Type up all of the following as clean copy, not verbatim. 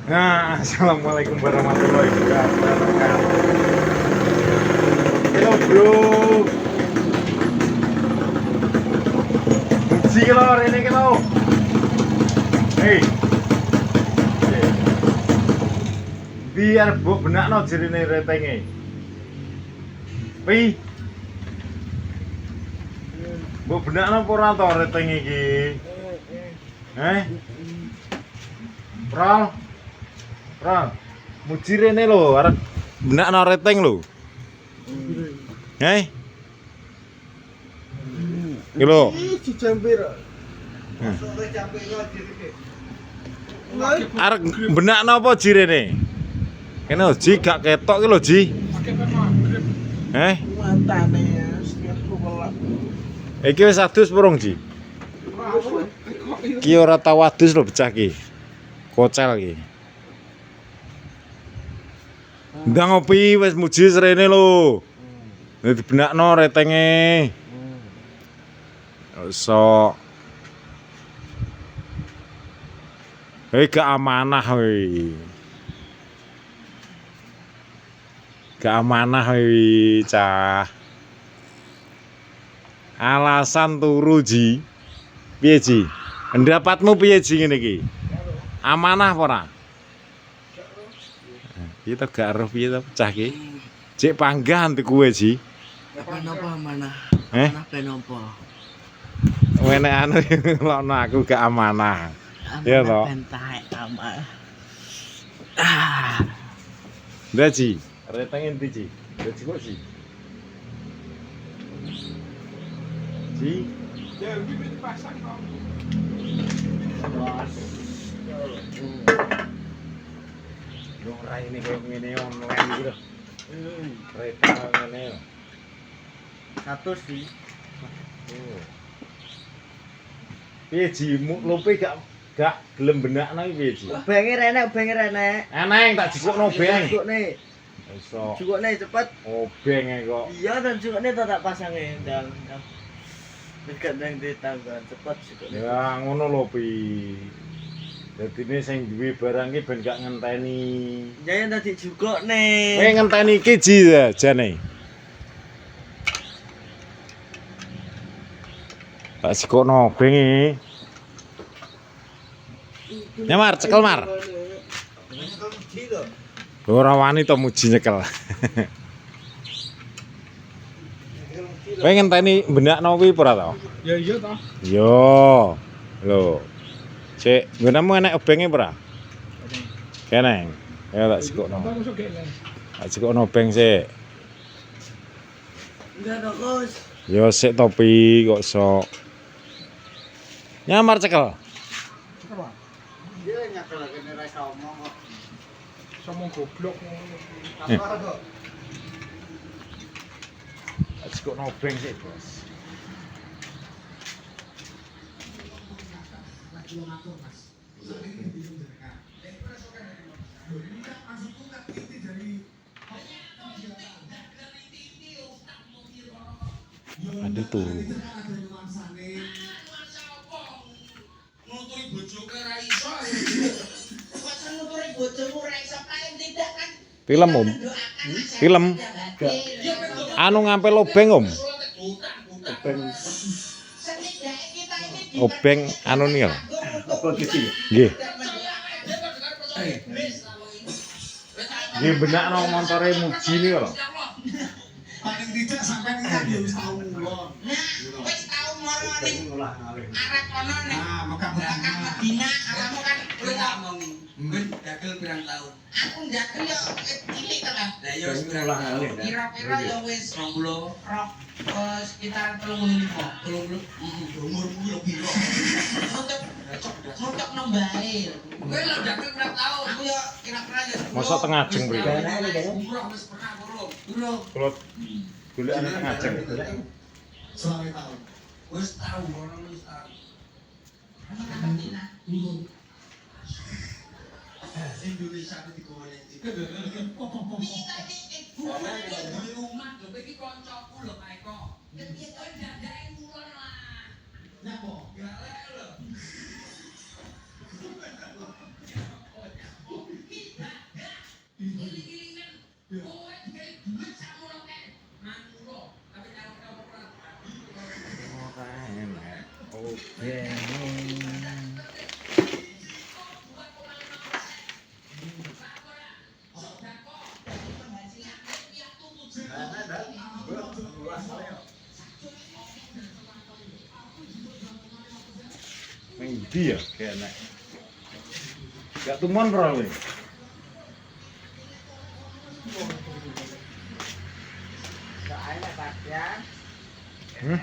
Nah, assalamualaikum warahmatullahi wabarakatuh. Halo bro, uji lo, ini lo. Hei, biar bu benak no jadi nih retenge. Pi, bu benak no pura to retenge ki. Pral, pral, muji rene lo, arek benak no reteng lo. Kilo. Arek benak napa jirene? Kene ji gak ketok ki lho ji. Mantane setiap kuwelak. Iki wis adus purung ji? Ki ora tau adus lho becah ki. Kocel ki. Ndang ngopi wis muji srene lho. Dadi benakno retenge. So. Hei gak amanah weh. Gak amanah weh cah. Alasan turu ji. Piye ji? Pendapatmu piye ji ngene iki? Amanah apa ora? Piye to gak ero piye to cah ki? Cek panggahan te kowe ji. Napa amanah? Amanah ben napa? Wene anu ngelokno aku gak amanah. Iya toh. Bentai amanah. Ndak ji, reteng endi ji? Ji kok ji? Ji. Ya, iki dipasang kok. Dong rai ini koyo ngene online iki lho. Reteng ngene. Satu sih. Piye ji, lope gak gelem benakno iki piye ji? Ubenge rene. Eneng tak jukukno beng. Jukukne. Iso. Jukukne cepet. Obeng e kok. Iya dan jukukne tak pasange ndang. Dekat nang ditanggan cepet jukukne. Ya ngono lho pi. Dadine sing duwe barang ki ben gak ngenteni. Ya yang tadi jukukne. Kowe ngenteni iki ji jane. Tak jukukno beng e. Nyamar cekel mar. Ora wani to muji nyekel. Kowe ngenteni benakno kuwi ora to? Ya iya toh. Yo. Lho. Cek, nggonemu enek obenge ora? Keneng. Ya tak sikokno. Apa masuk kene? Tak sikokno obeng sik. Enggak ada kos. Yo sik topi kok sok. Nyamar cekel. Apa? Dia nyakel kene ra iso omong kok. Somong goblok ngono. Apa kok? Tak sikokno obeng sik, Bos. Ada turu. Nuturi bojoke ra iso. Kok nuturi bojomu ra iso paling tidak kan. Film Om. Film. Anu ngampel obeng Om. Obeng anu niel. Apa gitu? Nggih. Nggih benakno montore muji niku lho. Paling tidak sampai ini ya wis tau mulo. Wis tau moro ning arep kono ning. Mekah Madinah, alamu kan kowe ngomong. Mungkin dagel pirang tahun. Aku ndagel yo cilik to kan. Lah yo wis pirang tahun. Kira-kira yo wis 20 sekitar 35. Umurmu yo piro? Untuk nombae. Kowe lho dagel pirang tahun. Aku yo kira-kira yo Mosok tengah jeng mriki. Umroh wis pernah urung. Urung. Kulo golekane tengah jeng. Selama tahun. Wis tahu orang wis tahu. Indonesia itu digolek. Di rumah lho iki kancaku lho kae kok. Kepiye to ndadae mulon lah. Napa? Garek lho. Ning ndi ya kene. Gak tumon bro kowe. Gak enak Pak ya. Hmm?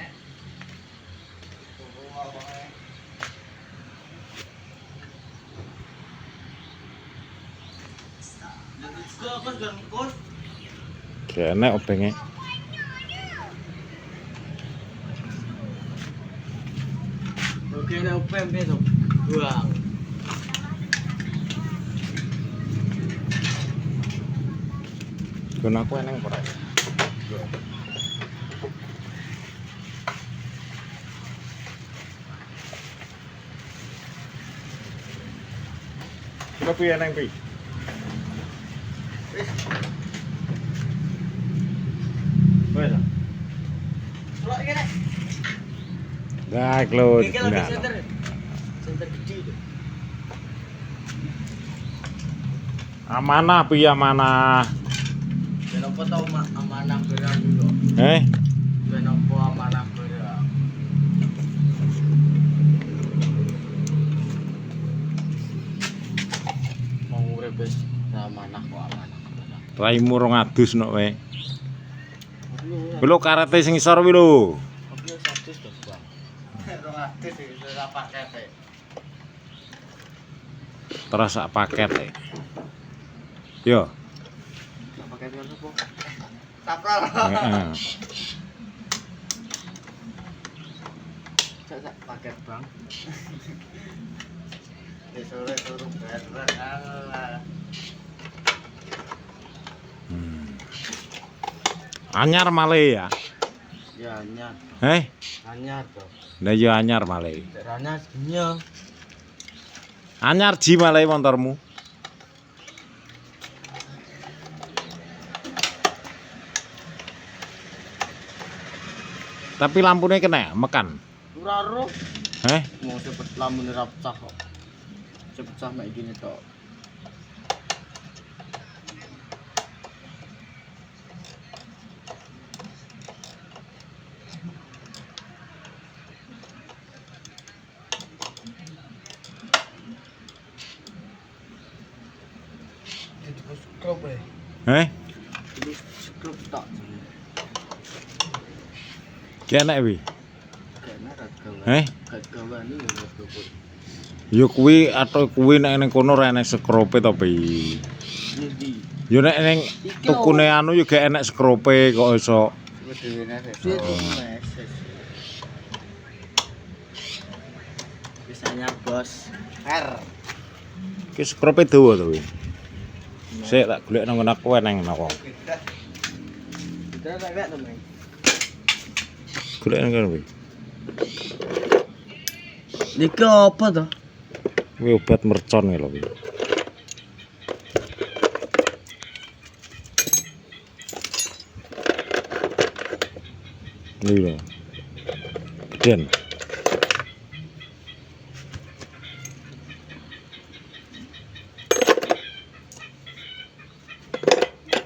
Kene openge. Oke, nek upem besok. Buang. Gun aku eneng ora. Kira piye eneng pi? Wes. Kalau iki nek Dah klo. iki lagi center. Center gede itu. Amanah pi amanah. Ben apa tau amanah berat dulu. Ben apa amanah berat. Mau urip wis amanah kok amanah. Raimu rong adus nok kowe. Kuwi lho karete sing isor kuwi lho. Oke, sadis to, Bang. Rong adus iki ora paket. Terus sak paket e. Yo. Sak paket ngono po. Saprol. Heeh. Sak paket, Bang. Wis sore turu berat Allah. Anyar male ya. Ya anyar. Anyar to. Lah ya anyar male. Anyar nya. Anyar ji male motormu. Tapi lampunya kena mekan. Ora ro. Mau cepet lamun ora pecah kok. Cepet pecah mek gini tok. Klub klub tak. Kena wi. Kena rat gawe. Gat gawane ya rat gawe. Yo kuwi atau kuwi nek ning kono ora enek skrope to pi. Ndi? Yo nek ning tukune anu yo gak enek skrope kok iso. Dhewe nek. Bisanya bos R. Ki skrope dawa to kuwi. Sik tak golek nang kono aku eneng napa. Kita tak lihat teman. Golek nang kono kuwi. Iki apa to? Kuwi obat mercon lho kuwi. Ini lho. Den.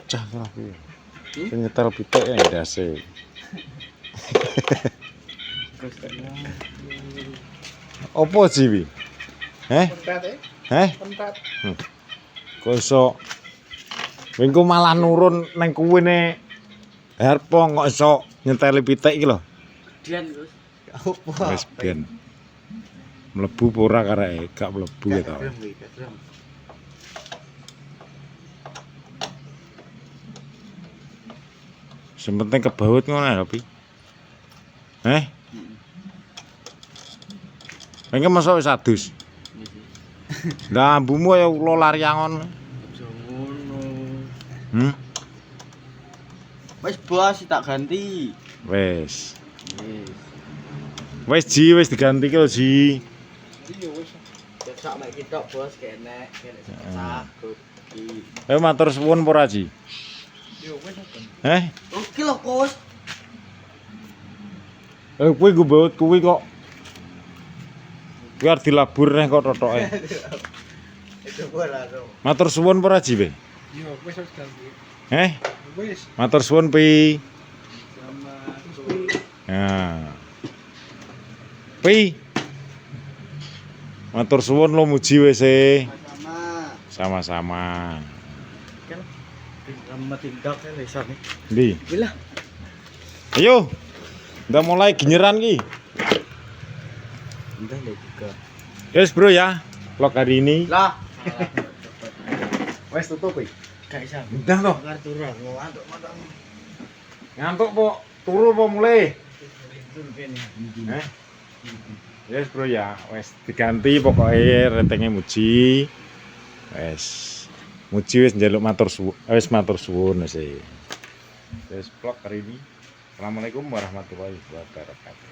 Cah ora kuwi. Sing nyetel pitik ya ndase. Opo sih wi? Pentet pentet. Kok iso minggu malah nurun nang kuwene Harpo kok iso nyenteli pitik iki lho. Dian Gus. Apa? Wis ben. Mlebu apa ora kareke? Gak mlebu ya to. Sing penting kebaut ngono lho, Pi. Engke mosok wis adus. Lah ambumu ya kula lari angon. Aja ngono. Hmm? Wis bos tak ganti. Wis. Wis. Wis Ji, wis diganti ki lho Ji. Iya wis. Besok mek kita bos kene sakut iki. Ayo matur suwun apa ora Ji? Yo wis. Oke lho Kus. Kuwi nggo baut kuwi kok. Kuwi arep dilabur neh kok totoke. Itu ora to. Matur suwun apa ora Ji, Be? Yo wis ganti. Wis. Matur suwun Pi. Sama Nah. Pi. Matur suwun lo muji wis e. Sama. Sama-sama. Kan lama tindak kan iso nih. Ndi? Bila. Ayo. Udah mulai ginyeran ki. Udah deh juga. Yes bro ya. Vlog hari ini. Lah. Wes tutup kuwi. Gak bisa. Udah toh. Kartu turun mau ngantuk matang. Ngantuk po. Turu po mulai. Turun kene. Eh? Yes bro ya, wes diganti pokoknya ratingnya muji. Muji wes njaluk matur suwun, wes matur suwun sih. Wes vlog hari ini. Assalamualaikum warahmatullahi wabarakatuh.